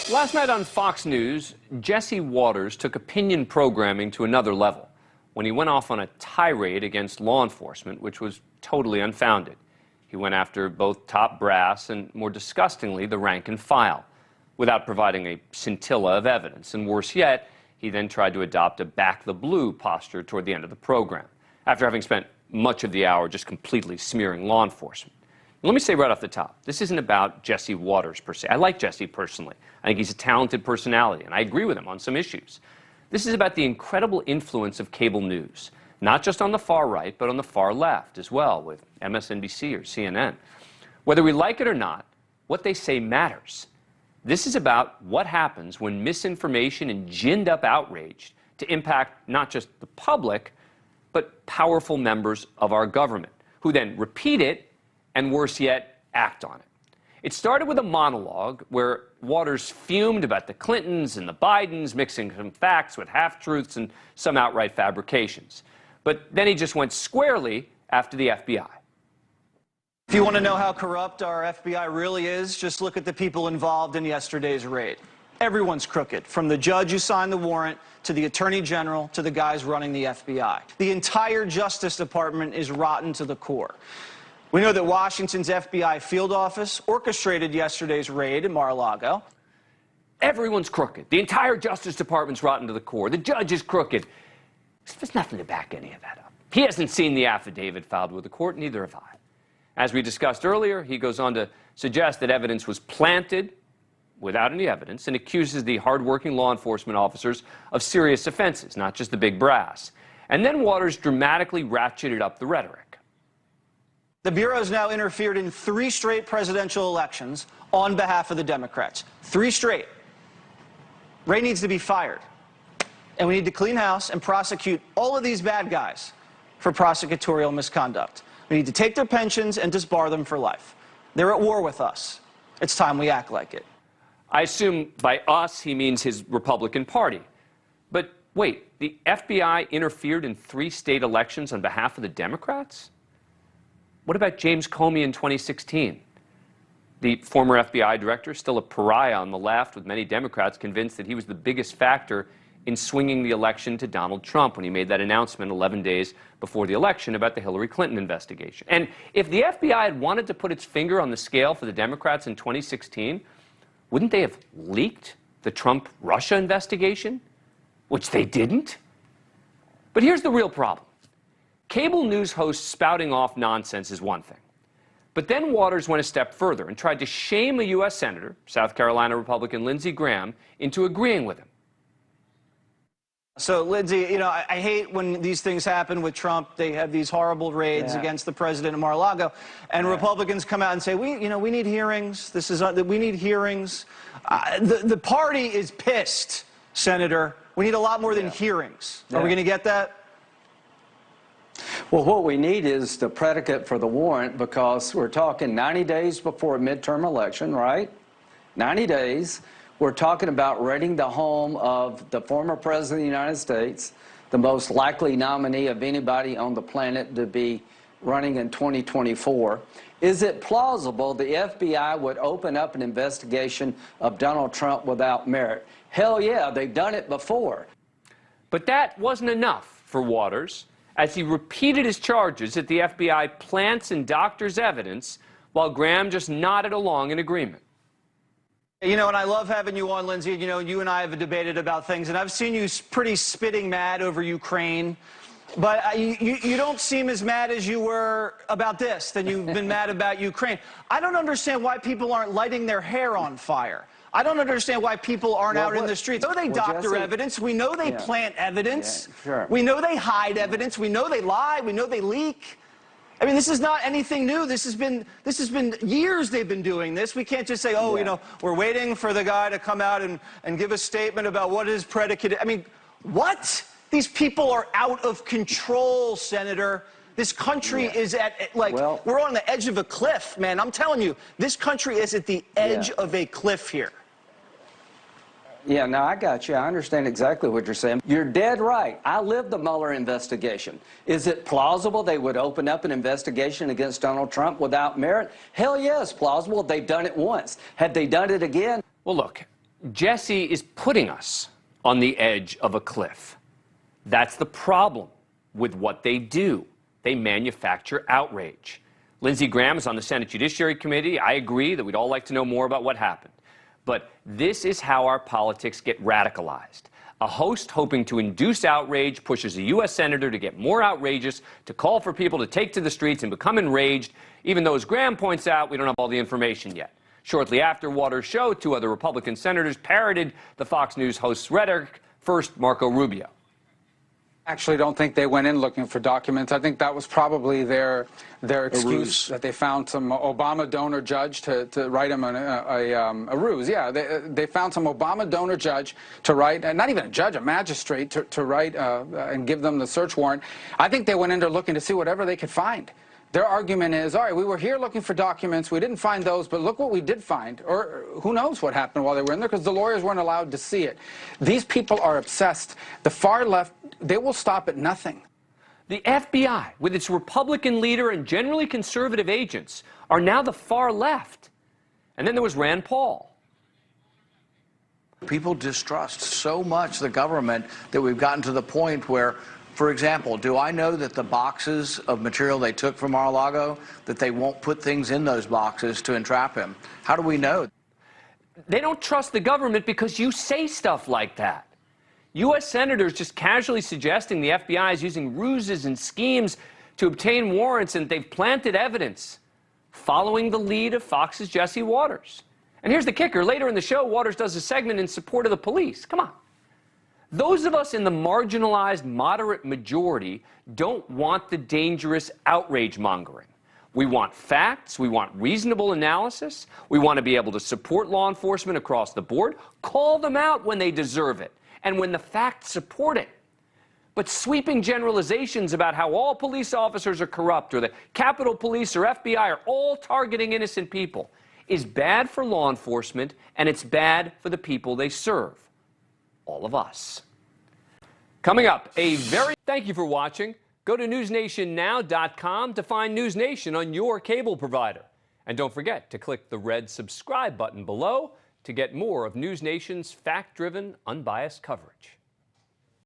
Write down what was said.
Last night on Fox News, Jesse Watters took opinion programming to another level when he went off on a tirade against law enforcement, which was totally unfounded. He went after both top brass and, more disgustingly, the rank and file, without providing a scintilla of evidence. And worse yet, he then tried to adopt a back the blue posture toward the end of the program, after having spent much of the hour just completely smearing law enforcement. Let me say right off the top, this isn't about Jesse Watters per se. I like Jesse personally. I think he's a talented personality, and I agree with him on some issues. This is about the incredible influence of cable news, not just on the far right, but on the far left as well, with MSNBC or CNN. Whether we like it or not, what they say matters. This is about what happens when misinformation and ginned-up outrage to impact not just the public, but powerful members of our government, who then repeat it and, worse yet, act on it. It started with a monologue where Watters fumed about the Clintons and the Bidens, mixing some facts with half-truths and some outright fabrications. But then he just went squarely after the FBI. If you want to know how corrupt our FBI really is, just look at the people involved in yesterday's raid. Everyone's crooked, from the judge who signed the warrant to the attorney general to the guys running the FBI. The entire Justice Department is rotten to the core. We know that Washington's FBI field office orchestrated yesterday's raid in Mar-a-Lago. Everyone's crooked. The entire Justice Department's rotten to the core. The judge is crooked. There's nothing to back any of that up. He hasn't seen the affidavit filed with the court, neither have I. As we discussed earlier, he goes on to suggest that evidence was planted without any evidence and accuses the hardworking law enforcement officers of serious offenses, not just the big brass. And then Watters dramatically ratcheted up the rhetoric. The Bureau has now interfered in 3 straight presidential elections on behalf of the Democrats. 3 straight. Wray needs to be fired. And we need to clean house and prosecute all of these bad guys for prosecutorial misconduct. We need to take their pensions and disbar them for life. They're at war with us. It's time we act like it. I assume by us he means his Republican Party. But wait, the FBI interfered in 3 state elections on behalf of the Democrats? What about James Comey in 2016? The former FBI director, still a pariah on the left, with many Democrats convinced that he was the biggest factor in swinging the election to Donald Trump when he made that announcement 11 days before the election about the Hillary Clinton investigation. And if the FBI had wanted to put its finger on the scale for the Democrats in 2016, wouldn't they have leaked the Trump-Russia investigation? Which they didn't. But here's the real problem. Cable news hosts spouting off nonsense is one thing. But then Watters went a step further and tried to shame a U.S. Senator, South Carolina Republican Lindsey Graham, into agreeing with him. So, Lindsey, you know, I hate when these things happen with Trump. They have these horrible raids against the president of Mar-a-Lago, and Republicans come out and say, we need hearings. We need hearings. The party is pissed, Senator. We need a lot more than hearings. Are we going to get that? Well, what we need is the predicate for the warrant, because we're talking 90 days before a midterm election, right? 90 days. We're talking about raiding the home of the former president of the United States, the most likely nominee of anybody on the planet to be running in 2024. Is it plausible the FBI would open up an investigation of Donald Trump without merit? Hell yeah, they've done it before. But that wasn't enough for Watters, as he repeated his charges that the FBI plants and doctors evidence, while Graham just nodded along in agreement. You know, and I love having you on, Lindsey. You know, you and I have debated about things, and I've seen you pretty spitting mad over Ukraine. But you don't seem as mad as you were about this than you've been mad about Ukraine. I don't understand why people aren't lighting their hair on fire. I don't understand why people aren't out in the streets. We know they doctor evidence. We know they plant evidence. We know they hide evidence. We know they lie. We know they leak. I mean, this is not anything new. This has been years they've been doing this. We can't just say, oh, you know, we're waiting for the guy to come out and give a statement about what is predicated. I mean, what? These people are out of control, Senator. This country is at, like, we're on the edge of a cliff, man. I'm telling you, this country is at the edge of a cliff here. Yeah, no, I got you. I understand exactly what you're saying. You're dead right. I lived the Mueller investigation. Is it plausible they would open up an investigation against Donald Trump without merit? Hell yes, plausible. They've done it once. Had they done it again? Well, look, Jesse is putting us on the edge of a cliff. That's the problem with what they do. They manufacture outrage. Lindsey Graham is on the Senate Judiciary Committee. I agree that we'd all like to know more about what happened. But this is how our politics get radicalized. A host hoping to induce outrage pushes a U.S. senator to get more outrageous, to call for people to take to the streets and become enraged, even though, as Graham points out, we don't have all the information yet. Shortly after Watters' show, two other Republican senators parroted the Fox News host's rhetoric. First, Marco Rubio. Actually don't think they went in looking for documents. I think that was probably their excuse, that they found some Obama donor judge to write him a ruse. Yeah, they found some Obama donor judge to write, not even a judge, a magistrate to write and give them the search warrant. I think they went in there looking to see whatever they could find. Their argument is, all right, we were here looking for documents, we didn't find those, but look what we did find. Or who knows what happened while they were in there, because the lawyers weren't allowed to see it. These people are obsessed. The far left, they will stop at nothing. The FBI, with its Republican leader and generally conservative agents, are now the far left. And then there was Rand Paul. People distrust so much the government that we've gotten to the point where, for example, do I know that the boxes of material they took from Mar-a-Lago, that they won't put things in those boxes to entrap him? How do we know? They don't trust the government because you say stuff like that. U.S. senators just casually suggesting the FBI is using ruses and schemes to obtain warrants, and they've planted evidence, following the lead of Fox's Jesse Watters. And here's the kicker. Later in the show, Watters does a segment in support of the police. Come on. Those of us in the marginalized moderate majority don't want the dangerous outrage mongering. We want facts. We want reasonable analysis. We want to be able to support law enforcement across the board, call them out when they deserve it, and when the facts support it. But sweeping generalizations about how all police officers are corrupt, or the Capitol Police or FBI are all targeting innocent people, is bad for law enforcement, and it's bad for the people they serve. All of us. Coming up, thank you for watching. Go to newsnationnow.com to find NewsNation on your cable provider. And don't forget to click the red subscribe button below to get more of NewsNation's fact-driven, unbiased coverage.